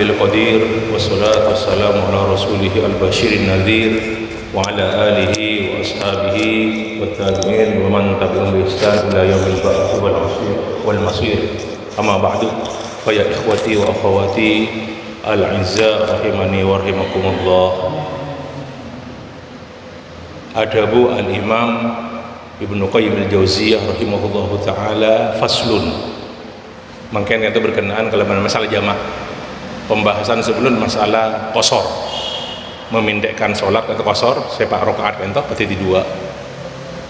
العلي القدير والصلاة والسلام على رسوله البشير النذير وعلى آله وأصحابه والتابعين ومن تبعهم بإحسان إلى يوم البعث والمصير أما بعد فيا إخوتي وأخواتي الأعزاء رحمني ورحمكم الله. Adabu al-Imam Ibnu Qayyim al-Jauziyah rahimahullahu ta'ala faslun. Mungkin itu berkenaan kalau masalah jamak. Pembahasan sebelum masalah qasar, memindahkan sholat atau qasar sepak rakaat entah pasti di dua.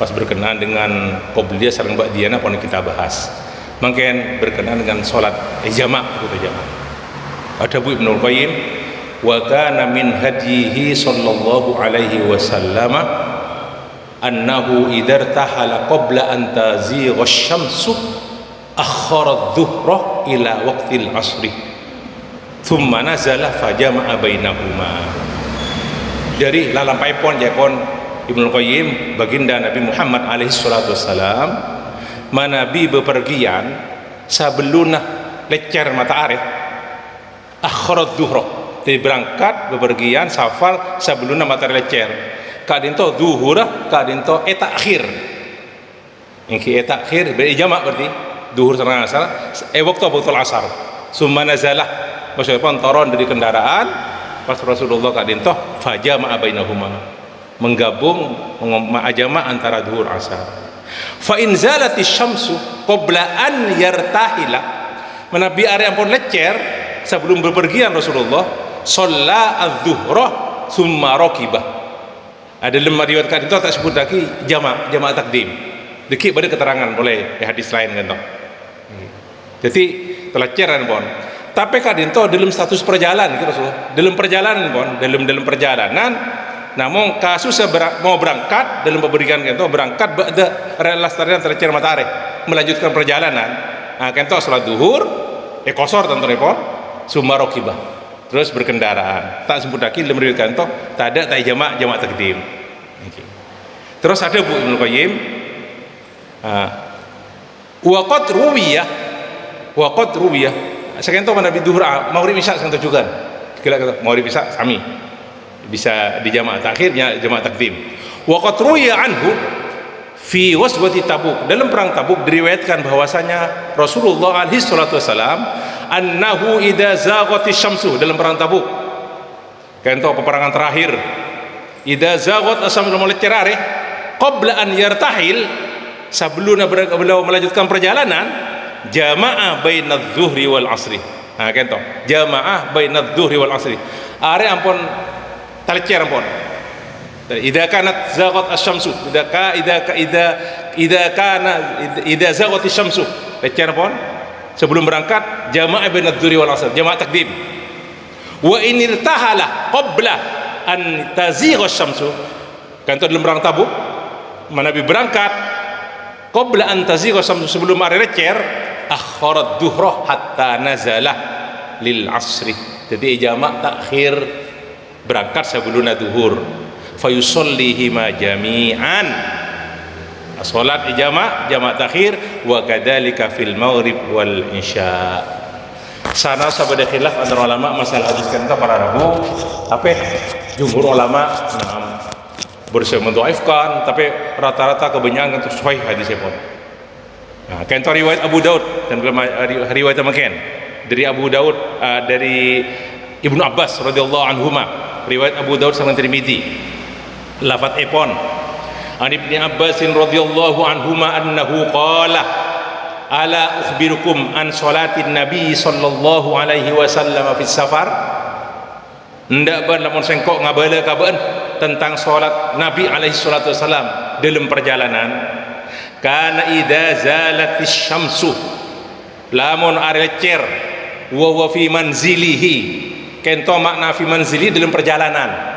Pas berkenaan dengan qobliyah sareng ba'diyah apa kita bahas. Mungkin berkenaan dengan sholat jamak itu jamak. Adabu Ibnu Qayyim wa kana min hadihi sallallahu alaihi wasallam annahu idza irtahala qabla an tazigha asy-syamsu akhara adh-dhuhra ila waqtil 'ashri thumma nazala fajama'a bainahuma. Dari lalampai pon jakon Ibnu Qayyim baginda Nabi Muhammad alaihi salatu wassalam manabi bepergian sebelum lecer matahari akhara adh-dhuhra. Jadi berangkat bepergian safar sebelum matahari lecer. Kadinto duhur, kadinto etakhir. Ini etakhir berjamak berarti duhur sama asar. Waktu asar. Summa nazalah. Maksudnya pun turun dari kendaraan. Pas Rasulullah kadinto fajama'a bainahuma. Menggabung ma'ajama antara duhur asar. Fa in zalatis syamsu qabla an yartahila. Menabi area pun lecer sebelum bepergian Rasulullah sholla adh-dhuhra summa rakibah. Ada lemah riwayat itu tak sebut lagi jamak takdim. Dikit pada keterangan boleh hadis lain kan toh. Jadi teleceran pun. Tapi kadinto dalam status perjalanan gitu Rasulullah. Dalam perjalanan pun, dalam perjalanan namun kasus mau berangkat dalam pemberikan kan toh berangkat ba'da relastarian telecer matahari melanjutkan perjalanan. Nah kan toh salat zuhur qasar tentu repot summa rakibah. Terus berkendaraan tak sebut lagi dalam riwayat kanto tak ada tak jamak takdim. Okay. Terus ada Bu Ibnu Qayyim waqad ruwiyah sekanto Nabi duhur maghrib isya sekanto juga kira kata maghrib isya sami bisa di jamak takhirnya jamak takdim. Waqad ruwiya anhu fi waswati Tabuk, dalam perang Tabuk diriwayatkan bahwasanya Rasulullah alaihi salatu wasalam annahu idza zaghatis syamsu, dalam perang Tabuk kan itu peperangan terakhir, idza zaghat asam melecehare qabla an yartahil, sebelum beliau melanjutkan perjalanan jamaah bainadz zuhri wal asri. Nah kan itu jamaah bainadz zuhri wal asri are ampun telecer ampun idza kanat zaghat asy-syamsu idza zaghat asy-syamsu lecer ampun sebelum berangkat jamaah bainadz zuhri wal asr jamaah takdim. Wa in irtahala qabla an tazigha asy-syamsu kan itu dalam perang Tabuk Nabi berangkat qabla an tazigha asy-syamsu sebelum hari lecer akhara adh-dhuhra hatta nazalah lil asri. Jadi jamaah takhir berangkat sebelum zuhur fayusallihima jami'an, salat jamak takhir wa kadzalika fil maghrib wal isya. Sana sabada khilaf antara ulama masalah hadis kan para rabu, tapi jumhur ulama bersama mendhaifkan, tapi rata-rata kebanyakan itu sahih hadisnya pun. Nah, kan riwayat Abu Daud dan riwayat makan dari Abu Daud dari Ibnu Abbas radhiyallahu anhuma, riwayat Abu Daud sama Tirmidzi. Lafaz epon an Ibnu Abbas radhiyallahu anhuma annahu qala ala ukhbirukum an salatin nabi sallallahu alaihi wasallam fi safar. Ndak ban lamun sengkok ngabala kaban tentang salat Nabi alaihi salatu wasallam dalam perjalanan. Kana idza zalatis syamsu lamun are lecer wa huwa fi manzilihi, kento makna fi manzili dalam perjalanan.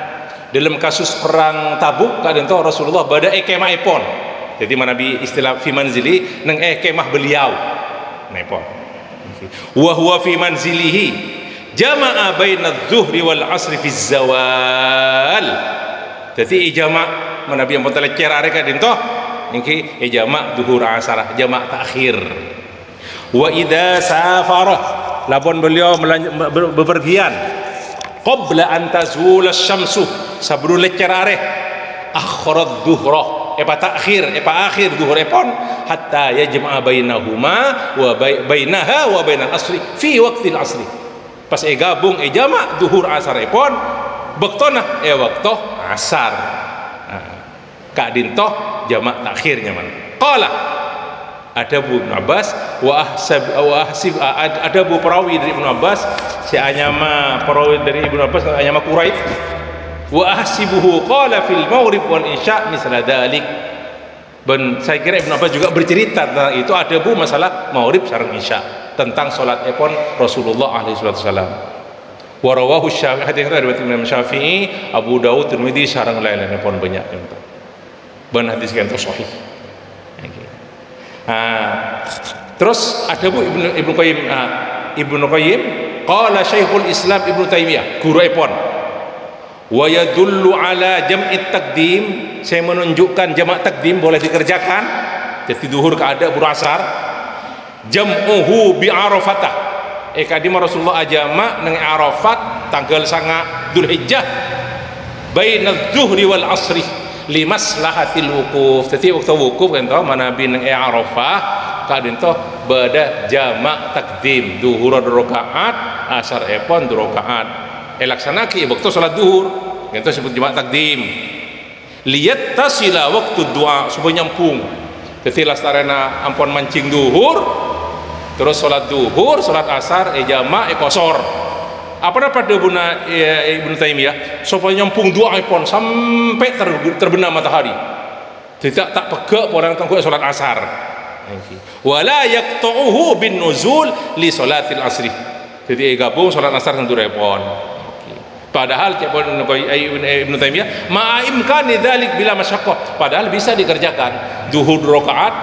Dalam kasus perang Tabuk kadang itu Rasulullah bada kemah epon. Jadi Nabi istilah fi manzili nang kemah beliau. Nepon. Wa huwa fi manzilihi jama'a bainadz zuhri wal asri fi zawal. Jadi jamak Nabi yang lecer are kadang itu niki jamak zuhur asar jamak takhir. Wa idza safara labon beliau bepergian qabla an tazul asy-syamsu sabru lecer areh akhirat dhuhra akhir dhuhur pon hatta yajma'a bainahuma wa bainaha wa bainal asri fi waqtil asri pas gabung jama' dhuhur asar pon bektona waktu asar ka dintoh jama' takhirnya man qala ada Bu Ibnu Abbas ada Bu perawi dari Ibnu Abbas si anyama perawi dari Ibnu Abbas anyama Quraib wa ahsibuhu qala fil maghrib wal isya misla dalik. Dan saya kira Ibnu Abbas juga bercerita tentang itu, ada Bu masalah maghrib sareng isya tentang salat epon Rasulullah alaihi wasallam. Wa rawahu Syafi'i, hadis riwayat Imam Syafi'i, Abu Daud, Tirmidzi sareng lain-lain pon banyak itu. Ben hadis kan sahih. Terus ada Bu Ibnu Qayyim qala Syekhul Islam Ibnu Taimiyah guru epon wa yadullu ala jam'it taqdim, saya menunjukkan jamak takdim boleh dikerjakan jadi duhur ke ada berasar jam'uhu bi arafatah kadim Rasulullah ajama nang Arafat tanggal 9 Dzulhijjah bainadz zuhri wal asri limaslahatil wukuf. Jadi waktu wukuf kan toh manabi nang Arafah kadin toh bada jamak takdim duhur 2 rakaat asar epon 2 rakaat laksanaki waktu salat duhur itu disebut jamak takdim lihat tasila waktu doa supaya nyambung. Jadi lastarena ampun mancing duhur terus salat duhur salat asar jamak kosor apa pada Buna Ibnu Taimiyah supaya nyambung doa pon sampai terbenam matahari tidak tak pegak orang tangguh salat asar wala yaqta'uhu bin nuzul li salatil asri, jadi gabung salat asar tentu repon. Padahal Ibnu Taimiyah ma'imkani dzalik bila masyaqqah, padahal bisa dikerjakan duhur 2 rakaat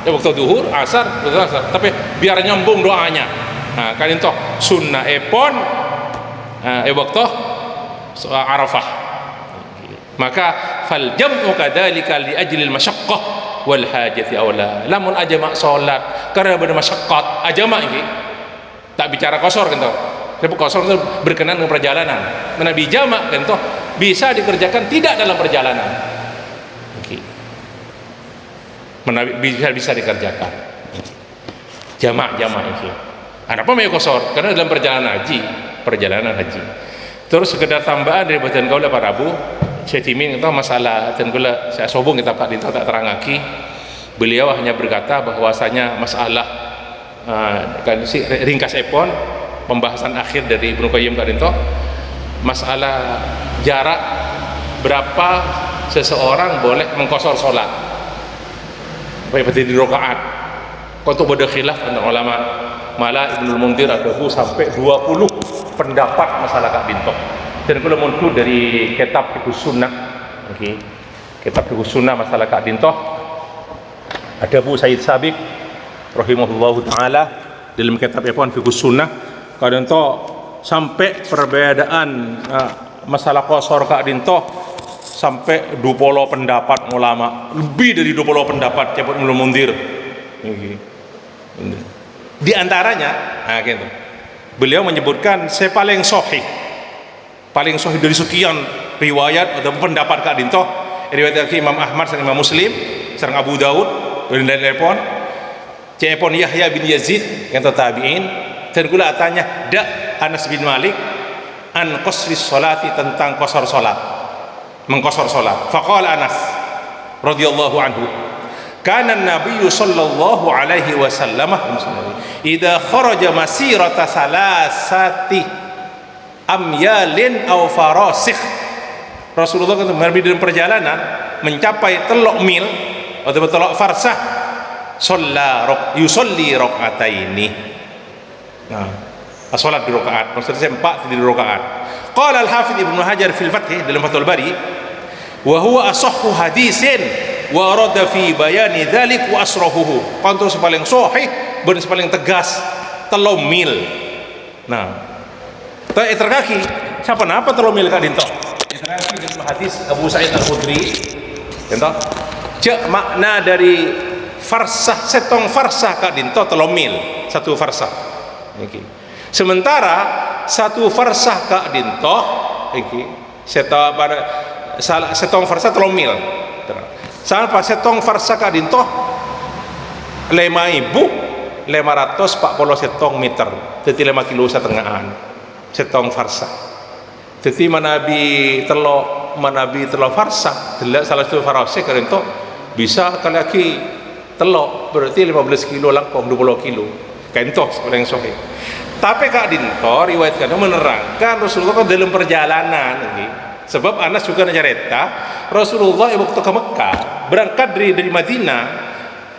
waktu duhur asar tapi biar nyambung doanya. Nah kan itu sunnah epon waktu Arafah, maka fal jam'u kadzalika li ajli al masyaqqah wal hajati aula. Lamun ajama salat karena ada masyaqqat ajama iki tak bicara kosor kan toh. Sebab kosor itu berkenaan dengan perjalanan. Nabi jamak kan toh bisa dikerjakan tidak dalam perjalanan. Bisa dikerjakan. Jamak itu. Apa mau kosor? Karena dalam perjalanan haji. Terus sekedar tambahan dari badan kaula para Abu, saya timin itu masalah dan kaula saya sobong kita Pak Dinto tak terangaki. Beliau hanya berkata bahwasanya masalah kan si ringkas epon pembahasan akhir dari Ibnu Qayyim Karinto masalah jarak berapa seseorang boleh mengkosor sholat seperti di rakaat kau tuh beda khilaf antara ulama, malah Ibnu Munzir ada sampai 20 pendapat masalah Kak Bintok. Dan kalau muncul dari kitab Fiqhus Sunnah, kitab Fiqhus Sunnah masalah Kak Bintok ada Bu Said Sabiq rahimahullahu taala dalam kitab Fiqhus Sunnah kadang toh sampai perbedaan masalah kosor Kak Dinto sampai 20 pendapat ulama, lebih dari 20 pendapat cepet Ibnu Munzir. Di antaranya gitu. Beliau menyebutkan saya paling sahih dari sekian riwayat atau pendapat Kak Dinto riwayat Imam Ahmad dan Imam Muslim sareng Abu Daud dan lain-lain cepon Yahya bin Yazid yang tabi'in. Dan kula tanya Anas bin Malik an qasri sholati tentang kosor solat mengkosor solat. Faqala Anas radhiyallahu anhu kana an-nabiy sallallahu alaihi wasallam idza kharaja masirata salasati amyalin aw farasikh, Rasulullah kan dalam perjalanan mencapai 3 mil atau 3 farsah yusolli rakaataini. Nah, salat 2 rakaat, maksudnya 4 di 2 rakaat. Qala al-Hafidz Ibnu Hajar fil Fath dalam Fathul Bari, wa huwa asahhu hadisin wa arada fi bayani dzalik wa asrahuhu. Kantor paling sahih, benar paling tegas 3 mil. Nah, terkaki siapa napa 3 mil Kak Dinto? Terkaki dalam hadis Abu Sa'id Al-Khudri. Dinto, cek makna dari farsah setong farsah Kak Dinto 3 mil, 1 farsah. Sementara satu farsah ka dintoh iki setong farsah 3 mil. Sampai setong farsah ka dintoh 5.540 setong meter, jadi 5 kilo setengahan setong farsah. Jadi manabi telo farsah, salah satu farsah ka dintoh bisa lagi telo, berarti 15 kilo langkong 20 kilo. Kentoh yang sahih. Tapi Kak Dinto riwayatkan menerangkan Rasulullah dalam perjalanan ini. Sebab Anas juga nyarita Rasulullah waktu ke Mekah berangkat dari Madinah.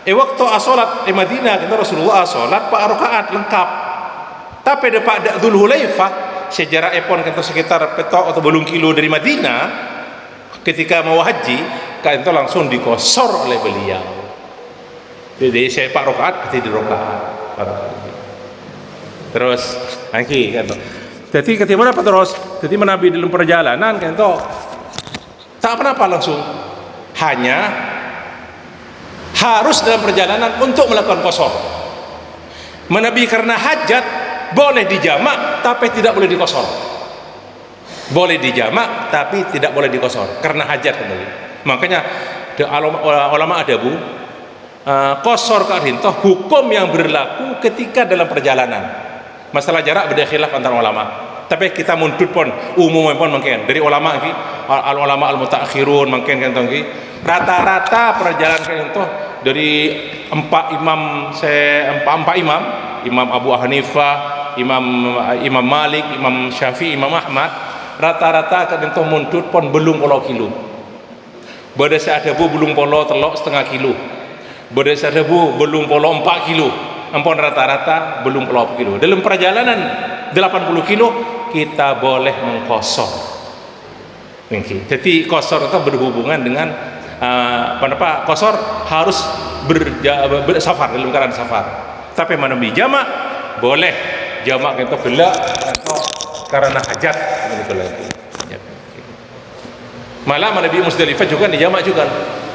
Waktu asolat di Madinah kita Rasulullah asolat 4 rakaat lengkap. Tapi pada Dzul Hulaifah sejarah epon kita sekitar petok atau belum kilo dari Madinah, ketika mau haji Kak Dinto langsung dikosor oleh beliau. Jadi saya 4 rakaat ketika di rakaat. Terus lagi kan. Jadi ketika apa terus? Jadi Nabi dalam perjalanan kan itu tak apa-apa langsung. Hanya harus dalam perjalanan untuk melakukan qasar. Nabi karena hajat boleh dijamak tapi tidak boleh diqasar. Boleh dijamak tapi tidak boleh diqasar karena hajat kembali. Makanya ulama adabu qasar ka rintoh hukum yang berlaku ketika dalam perjalanan. Masalah jarak beda khilaf antara ulama. Tapi kita muntut pun umum pun mungkin dari ulama iki ulama al mutaakhirun mungkin kan tongki rata-rata perjalanan kan itu dari 4 imam Imam Abu Hanifah, Imam Malik, Imam Syafi'i, Imam Ahmad rata-rata kan itu muntut pun belum 10 kilo. Beda sadabu belum polo telok setengah kilo. Beda sadabu belum polo 4 kilo. Ampun rata-rata belum 10 kilo. Dalam perjalanan 80 kilo kita boleh mengkosor. Jadi kosor itu berhubungan dengan kosor harus bersafar dalam keadaan safar. Tapi mana jamak boleh jamak itu gelak atau karena hajat begitu lagi. Malah Nabi Musdalifah juga dijamak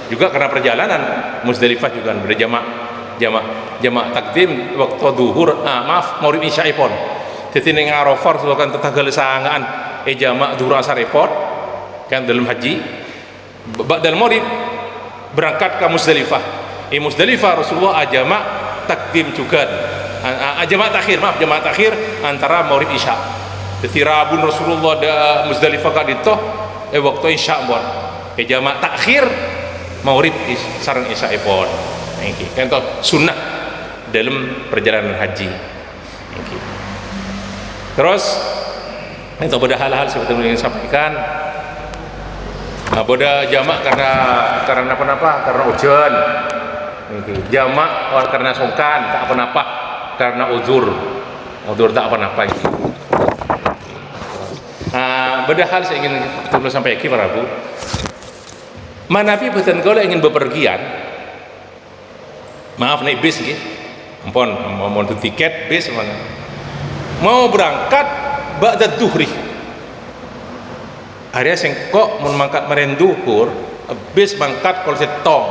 juga karena perjalanan Musdalifah juga berjamak. Jamak takdim waktu duhur maghrib isya pon. Jadi ning Arafah Rasulullah kan tetagal sangaan jamak duhur asar pon kan dalam haji. Ba'dal maghrib berangkat ke Musdalifah. Musdalifah Rasulullah jamak takdim juga. Jamak takhir antara maghrib isya. Jadi rabun Rasulullah da Musdalifah ka dito waktu isya pon. Jamak takhir maghrib sareng isya pon. Contoh sunnah dalam perjalanan haji. Terus itu pada hal-hal seperti yang saya sampaikan. Pada jamak karena apa? Karena hujan. Jamak karena songkan tak apa-apa karena uzur tak apa-apa. Pada hal saya ingin terus sampaikan para Bu. Manapi betul kalau ingin bepergian maaf naik bis gitu, mau tiket bis mana, mau berangkat ba'da duhri, area sengkok mau mangkat merenduhur, bis mangkat kalau setong,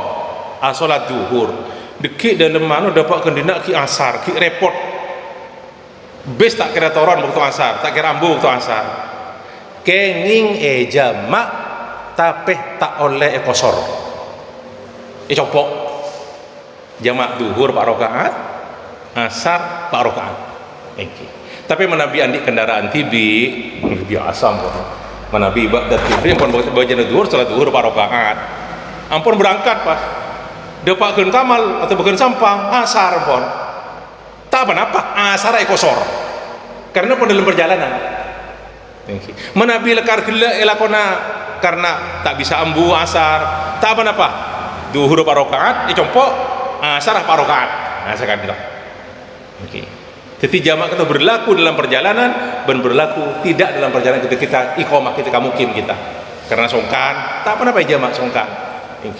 asolat duhur, deki dalam mana dapat kendina ki asar, ki repot, bis tak kira toron waktu asar, tak kira ambu waktu asar, kenging jamak, tapi tak oleh kosor, copok. Jamak duhur 4 rakaat, asar 4 rakaat. Tapi menabi andi kendaraan tibi biasa pun. Menabi ba'da duhur pun baca duhur salat duhur 4 rakaat. Ampun berangkat pas. Depakeun kamal atau bukan sampang asar pun. Tak apa-apa, asar kosor. Karena pun dalam perjalanan. Menabi lekar gila elakona karena tak bisa ambu asar. Tak apa-apa. Duhur 4 rakaat compok asar 4 rakaat. Sekarang itu. Jadi jamak itu berlaku dalam perjalanan dan berlaku tidak dalam perjalanan ketika kita iqamah, ketika mukim kita. Karena songkan, tak apa-apa jamak songkan.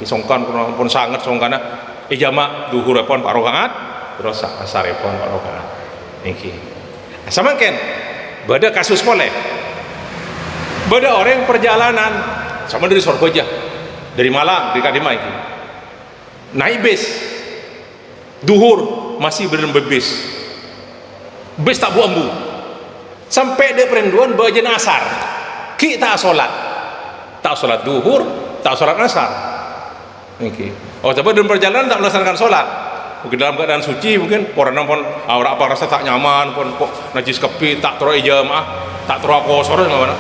Songkan pun sangat songkan. Jamak duhur pun 4 rakaat, terus asar pun 4 rakaat. Sama kan? Bada kasus boleh. Bada orang yang perjalanan sama dari Sorgoja, dari Malang, dari Kadima ini. Naik bis duhur masih belum bebis bis tak bu ambu sampai de perenduan bajen asar ki tak solat duhur, tak solat asar. Okay. Oh, tapi dalam perjalanan tak melaksanakan solat. Mungkin dalam keadaan suci, mungkin orang pun awak apa rasa tak nyaman, pun kok najis kepi, tak terus jamaah, tak terus kosor mana.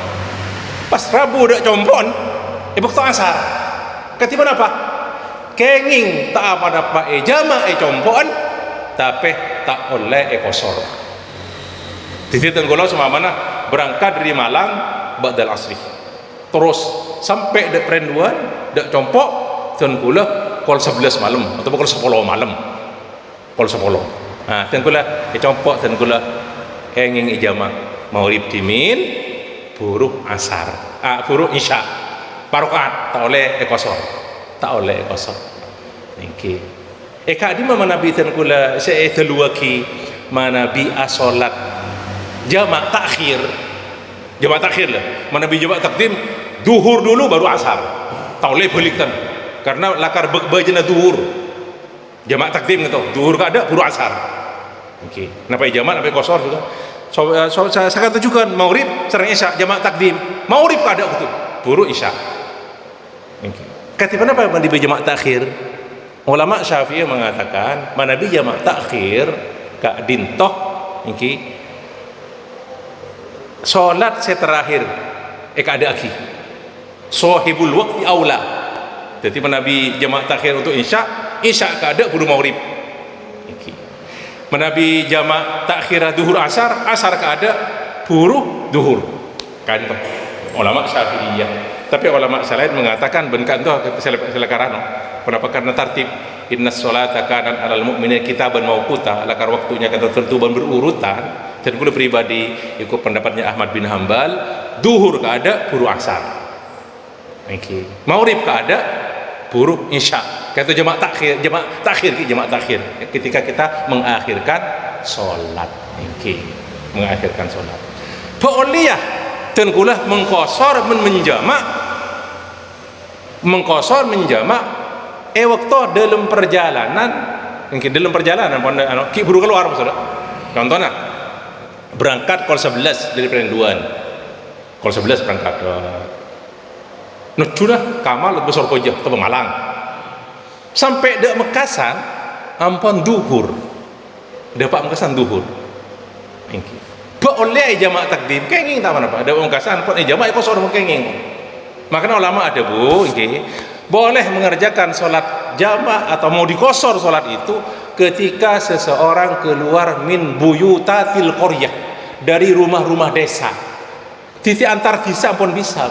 Pas Rabu dak compon, waktu asar. Ketiban apa? Kenging tak apa dapat jamaah compon, tapi tak oleh kosor. Titik tenggolau semua mana berangkat dari Malang ba'dal asri. Terus sampai dak perenduan, dak compok tenggolau kol 11 malam atau kol 10 malam. Kol 10. Nah, tenggolau compok tenggolau kenging ijama maghrib dimin buruh asar. Buruh isya. Parokat tak oleh kosor. Tak oleh kosor. Niki. Kak di mana Nabi tenggolau saya teluaki mana bi asolat jamak takhir lah mana bi jamak takdim duhur dulu baru asar tak boleh balikkan karena lakar bejana duhur jamak takdim gitu duhur tak ada baru asar. Okey, kenapa jamak sampai kosor juga saya akan tunjukkan maghrib serang isya jamak takdim maghrib tak ada gitu baru isya. Okey, kata kenapa mandi jamak takhir? Ulama Syafi'i mengatakan mana bi jamak takhir kak dintoh iki solat saya terakhir ada aki sahibul waqti aula. Jadi Nabi jamak takhir untuk isya kada buru maghrib. Iki Nabi jamak takhir duhur asar kada buru duhur kan itu ulama Syafi'iyah. Tapi ulama lain mengatakan benkan tu selekarano kenapa karena tertib innas sholata kanat alal mu'minin kitaban mauquta lakar waktunya kata tertentu berurutan. Dan kulo pribadi ikut pendapatnya Ahmad bin Hambal duhur kada buru asar. Maghrib kada buru isya. Kata jamak takhir ketika kita mengakhirkan salat. Mengakhirkan salat. Fa'uliyah dan kula mengkosor menjamak waktu dalam perjalanan pun ki buru keluar maksudnya. Contohnya berangkat kol 11 dari perenduan kol 11 berangkat nujulah kamal besar koja ke Malang sampai dek Mekasan ampun duhur dapat Mekasan duhur oleh jamak takdim kenging tak apa ada Mekasan pun jamak kosor kenging. Makanya ulama ada boleh mengerjakan solat jamak atau mau dikosor solat itu ketika seseorang keluar min buyutatil qaryah dari rumah-rumah desa. Titik antar desa pun bisa.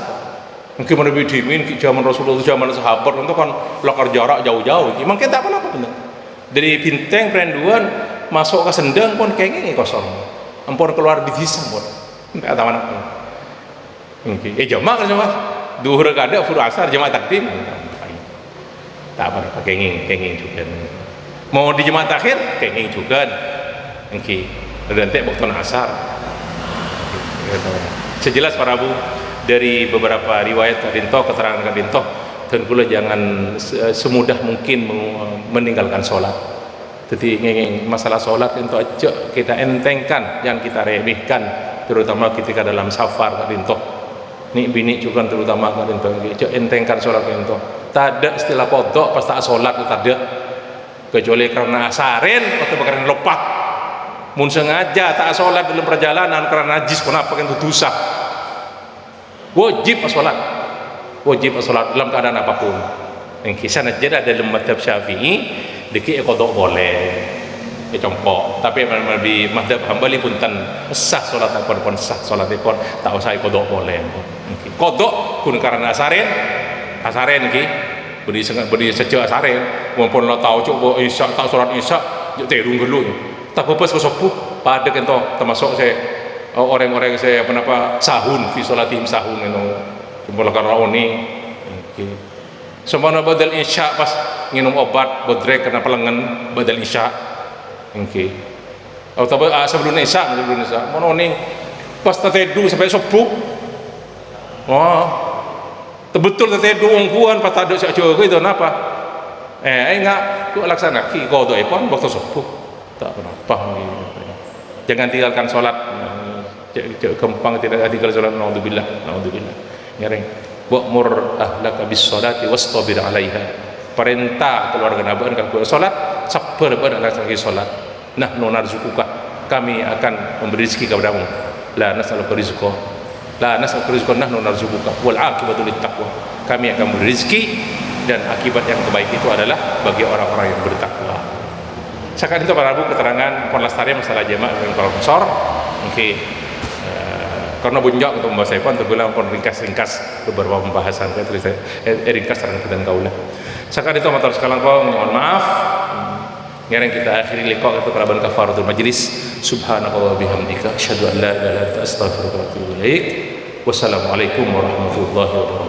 Mungkin Nabi dimin zaman Rasulullah zaman sahabat untuk kan lokar jarak jauh-jauh. Mungkin tak apa-apa benar. Dari Binteng perenduan masuk ke Sendang pun kayaknya kosong. Ampun keluar di desa pun. Tak tahu mana. Jamak kan cuma duhur kada furu asar jamak takdim. Tak apa-apa kenging juga. Mau di jemaah takhir kenging juga. Dan tak waktu asar. Sejelas para bu dari beberapa riwayat kadintoh keterangan kadintoh dan pula jangan semudah mungkin meninggalkan sholat. Jadi masalah sholat itu aja kita entengkan, jangan kita remehkan, terutama ketika dalam safar kadintoh. Ni bini juga terutama kadintoh, aja entengkan sholat kadintoh. Tak ada istilah kodok pas tak sholat tak ada, kecuali karena asarin atau karena lepak. Mun sengaja tak sholat dalam perjalanan karena najis kenapa kan itu dosa. Wajib sholat dalam keadaan apapun. Yang kisah najada dalam mazhab Syafi'i deki kodok boleh contoh, tapi di mazhab Hambali pun sah sholat pun sah sholat pun tak usah kodok boleh. Kodok pun karena asarin ki beri sejak asarin walaupun lo tahu coba isya tak sholat isya terung dulu tak apa ke sepuh pada kento termasuk saya orang-orang saya kenapa sahun fi sholatihim sahun itu cuma karena ini semua badal isya pas minum obat bodrek karena pelengan badal isya atau sebelum isya mana ini pas tertedu sampai sepuh betul tertedu ungkuan pas ada syak jaga itu kenapa enggak tu laksana ki kodok pun waktu sepuh tak apa jangan tinggalkan sholat kempang tidak tinggal salat, naudzubillah ngareng wa'mur ahlaka bis salati wastabir 'alaiha. Perintah keluarga Nabi kalau salat sabar pada lagi salat. Nahnu narzuquka, kami akan memberi rezeki kepadamu. La nas'aluka rizqa, nahnu narzuquka wal 'aqibatu lit taqwa. Kami akan memberi rezeki dan akibat yang terbaik itu adalah bagi orang-orang yang bertakwa. Sekarang itu para Abu keterangan pon lestari masalah jamak dengan para sponsor. Mungkin karena bunjak untuk membahas pon terbilang pon ringkas beberapa pembahasan saya tulis ringkas terang dan kaulah. Sekarang itu amatur sekalian kau mohon maaf. Ngareng kita akhiri liqa itu keraban kafaratul majlis. Subhanallahi wa bihamdika asyhadu an la ilaha illa anta astaghfiruka wa atubu ilaik. Wassalamualaikum warahmatullahi wabarakatuh.